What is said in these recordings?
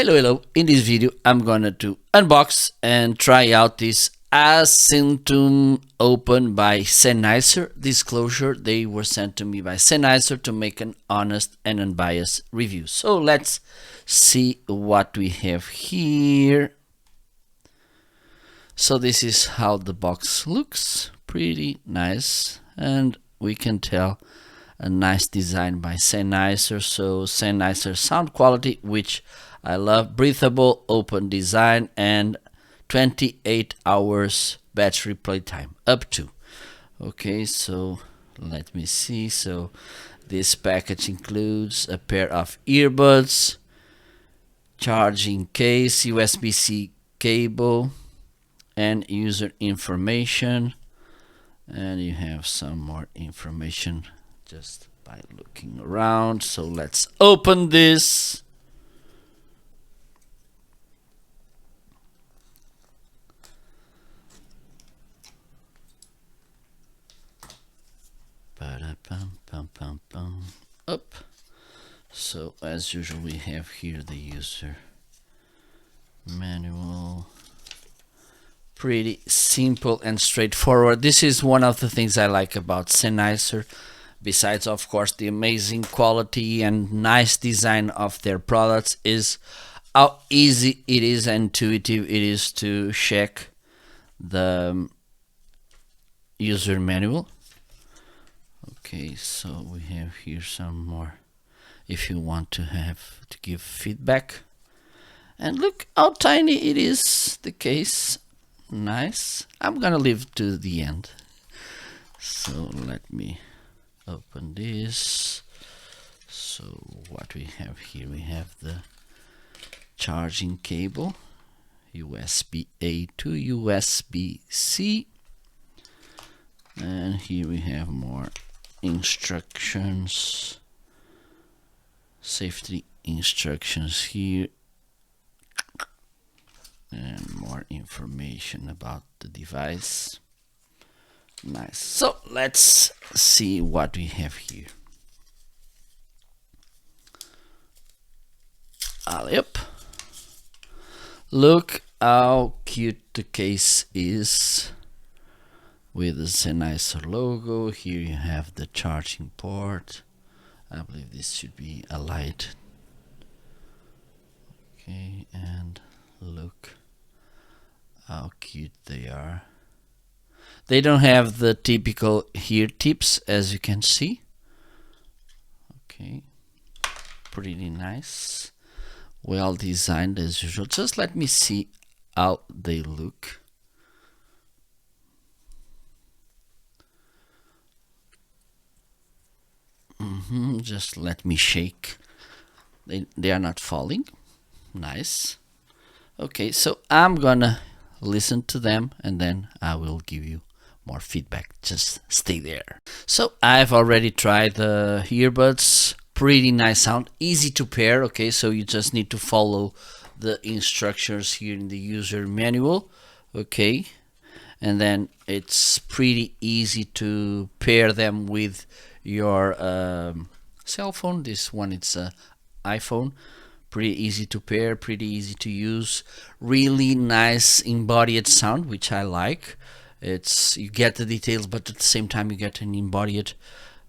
Hello. In this video, I'm gonna to unbox and try out this Accentum Open by Sennheiser. Disclosure, they were sent to me by Sennheiser to make an honest and unbiased review. So let's see what we have here. So this is how the box looks. Pretty nice, and we can tell a nice design by Sennheiser. So Sennheiser sound quality, which I love. Breathable, open design, and 28 hours battery playtime, up to. Okay, so let me see. So this package includes a pair of earbuds, charging case, USB-C cable, and user information. And you have some more information just by looking around. So let's open this. Up. So as usual, we have here the user manual. Pretty simple and straightforward. This is one of the things I like about Sennheiser, besides of course the amazing quality and nice design of their products, is how easy it is and intuitive it is to check the user manual. Okay, so we have here some more if you want to have to give feedback. And look how tiny it is, the case. Nice. I'm gonna leave to the end. So let me open this. So what we have here, we have the charging cable, USB-A to USB-C. And here we have more instructions, safety instructions here, and more information about the device. Nice. So let's see what we have here. Yep. Look how cute the case is with the Sennheiser logo. Here you have the charging port. I believe this should be a light. Okay, and look how cute they are. They don't have the typical ear tips, as you can see. Okay, pretty nice, well designed as usual. Just let me see how they look. Just let me shake. They are not falling. Nice. Okay, so I'm gonna listen to them and then I will give you more feedback. Just stay there. So I've already tried the earbuds. Pretty nice sound, easy to pair. Okay, so you just need to follow the instructions here in the user manual. Okay, and then it's pretty easy to pair them with your cell phone. This one, it's a iPhone. Pretty easy to pair, pretty easy to use. Really nice embodied sound, which I like. It's, you get the details, but at the same time you get an embodied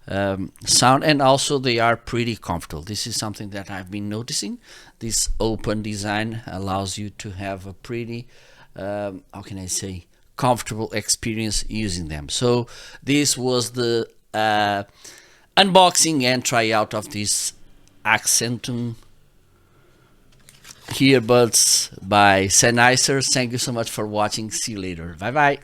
sound, and also they are pretty comfortable. This is something that I've been noticing. This open design allows you to have a pretty how can I say, comfortable experience using them. So this was the unboxing and try out of this Accentum earbuds by Sennheiser. Thank you so much for watching. See you later. Bye bye.